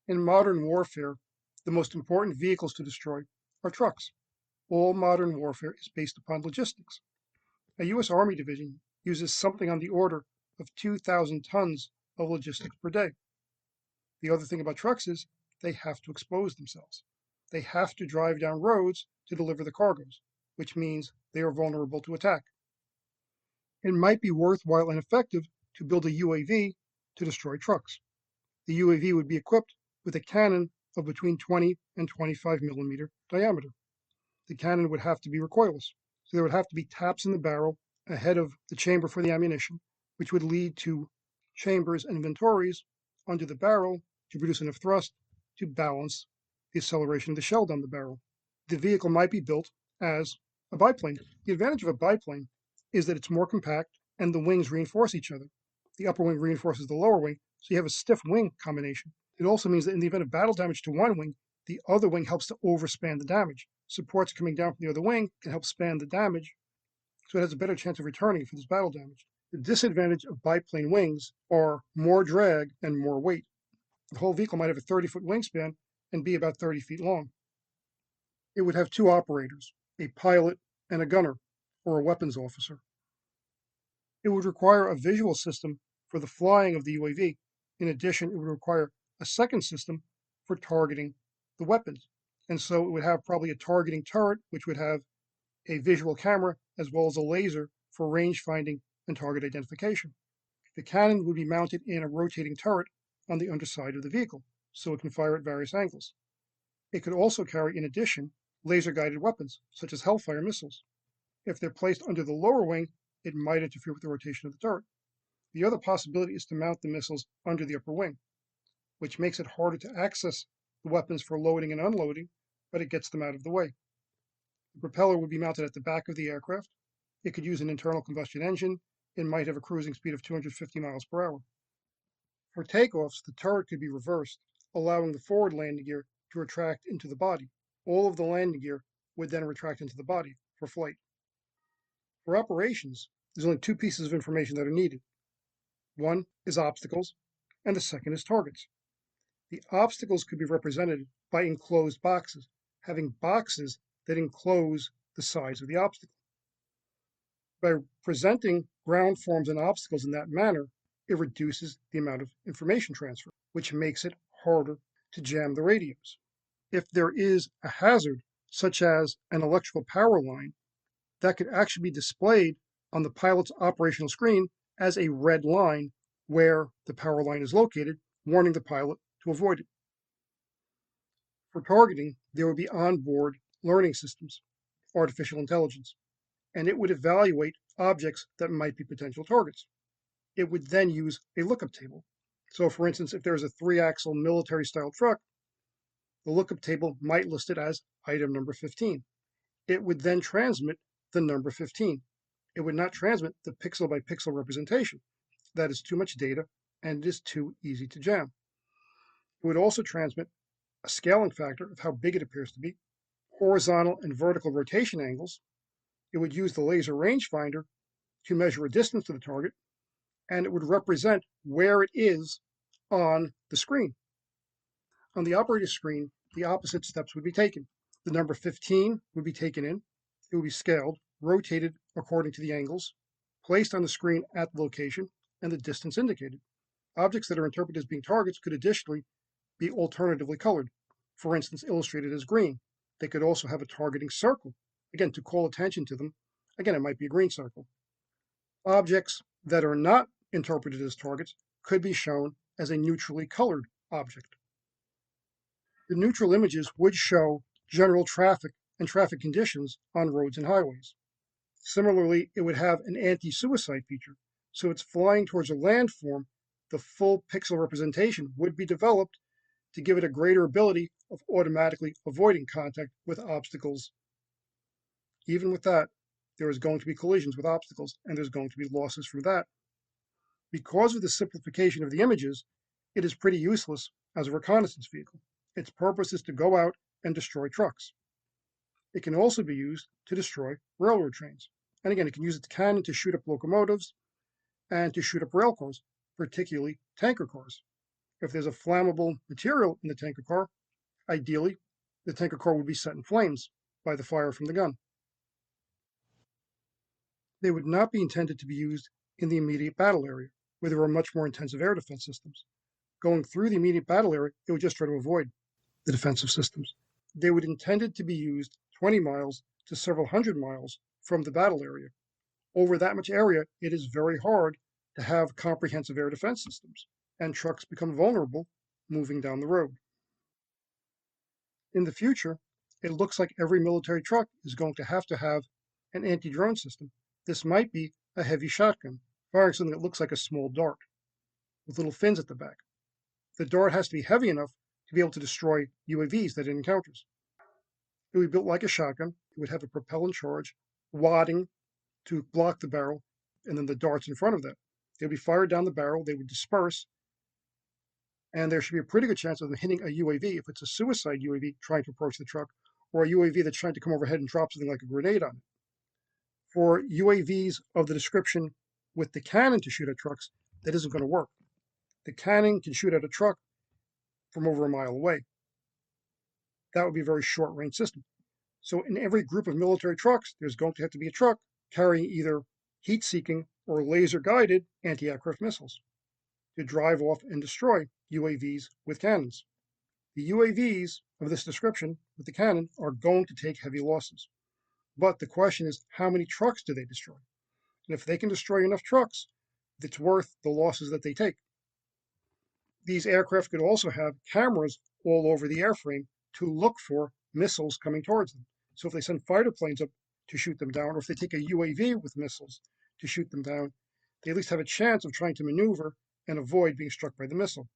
In modern warfare, the most important vehicles to destroy are trucks. All modern warfare is based upon logistics. A U.S. Army division uses something on the order of 2,000 tons of logistics per day. The other thing about trucks is they have to expose themselves. They have to drive down roads to deliver the cargoes, which means they are vulnerable to attack. It might be worthwhile and effective to build a UAV to destroy trucks. The UAV would be equipped with a cannon of between 20 and 25 millimeter diameter. The cannon would have to be recoilless, so there would have to be taps in the barrel ahead of the chamber for the ammunition, which would lead to chambers and venturi under the barrel to produce enough thrust to balance the acceleration of the shell down the barrel. The vehicle might be built as a biplane. The advantage of a biplane is that it's more compact and the wings reinforce each other. The upper wing reinforces the lower wing, so you have a stiff wing combination. It also means that in the event of battle damage to one wing, the other wing helps to overspan the damage. Supports coming down from the other wing can help span the damage, so it has a better chance of returning for this battle damage. The disadvantage of biplane wings are more drag and more weight. The whole vehicle might have a 30-foot wingspan and be about 30 feet long. It would have two operators, a pilot and a gunner, or a weapons officer. It would require a visual system for the flying of the UAV. In addition, it would require a second system for targeting the weapons. And so it would have probably a targeting turret, which would have a visual camera as well as a laser for range finding and target identification. The cannon would be mounted in a rotating turret on the underside of the vehicle, so it can fire at various angles. It could also carry, in addition, laser-guided weapons, such as Hellfire missiles. If they're placed under the lower wing, it might interfere with the rotation of the turret. The other possibility is to mount the missiles under the upper wing, which makes it harder to access the weapons for loading and unloading, but it gets them out of the way. The propeller would be mounted at the back of the aircraft. It could use an internal combustion engine. It might have a cruising speed of 250 miles per hour. For takeoffs, the turret could be reversed, allowing the forward landing gear to retract into the body. All of the landing gear would then retract into the body for flight. For operations, there's only two pieces of information that are needed. One is obstacles, and the second is targets. The obstacles could be represented by enclosed boxes, having boxes that enclose the sides of the obstacle. By presenting ground forms and obstacles in that manner, it reduces the amount of information transfer, which makes it harder to jam the radios. If there is a hazard, such as an electrical power line, that could actually be displayed on the pilot's operational screen as a red line where the power line is located, warning the pilot to avoid it. For targeting, there would be onboard learning systems, artificial intelligence, and it would evaluate objects that might be potential targets. It would then use a lookup table. So for instance, if there's a 3-axle military style truck, the lookup table might list it as item number 15. It would then transmit the number 15. It would not transmit the pixel by pixel representation. That is too much data and it is too easy to jam. It would also transmit a scaling factor of how big it appears to be, horizontal and vertical rotation angles. It would use the laser rangefinder to measure a distance to the target, and it would represent where it is on the screen. On the operator screen, the opposite steps would be taken. The number 15 would be taken in, it would be scaled, rotated according to the angles, placed on the screen at the location, and the distance indicated. Objects that are interpreted as being targets could additionally be alternatively colored, for instance, illustrated as green. They could also have a targeting circle, again, to call attention to them. Again, it might be a green circle. Objects that are not interpreted as targets could be shown as a neutrally colored object. The neutral images would show general traffic and traffic conditions on roads and highways. Similarly, it would have an anti-suicide feature. So it's flying towards a landform, the full pixel representation would be developed to give it a greater ability of automatically avoiding contact with obstacles. Even with that, there is going to be collisions with obstacles, and there's going to be losses from that. Because of the simplification of the images, it is pretty useless as a reconnaissance vehicle. Its purpose is to go out and destroy trucks. It can also be used to destroy railroad trains. And again, it can use its cannon to shoot up locomotives and to shoot up rail cars, particularly tanker cars. If there's a flammable material in the tanker car, ideally, the tanker car would be set in flames by the fire from the gun. They would not be intended to be used in the immediate battle area, where there are much more intensive air defense systems. Going through the immediate battle area, it would just try to avoid the defensive systems. They would intended to be used 20 miles to several hundred miles from the battle area. Over that much area, it is very hard to have comprehensive air defense systems, and trucks become vulnerable moving down the road. In the future, it looks like every military truck is going to have an anti-drone system. This might be a heavy shotgun, firing something that looks like a small dart with little fins at the back. The dart has to be heavy enough to be able to destroy UAVs that it encounters. It would be built like a shotgun. It would have a propellant charge, wadding to block the barrel, and then the darts in front of that. They would be fired down the barrel, they would disperse, and there should be a pretty good chance of them hitting a UAV if it's a suicide UAV trying to approach the truck, or a UAV that's trying to come overhead and drop something like a grenade on it. For UAVs of the description with the cannon to shoot at trucks, that isn't going to work. The cannon can shoot at a truck from over a mile away. That would be a very short range system. So in every group of military trucks, there's going to have to be a truck carrying either heat-seeking or laser-guided anti-aircraft missiles to drive off and destroy UAVs with cannons. The UAVs of this description with the cannon are going to take heavy losses. But the question is, how many trucks do they destroy? And if they can destroy enough trucks, it's worth the losses that they take. These aircraft could also have cameras all over the airframe to look for missiles coming towards them. So if they send fighter planes up to shoot them down, or if they take a UAV with missiles to shoot them down, they at least have a chance of trying to maneuver and avoid being struck by the missile.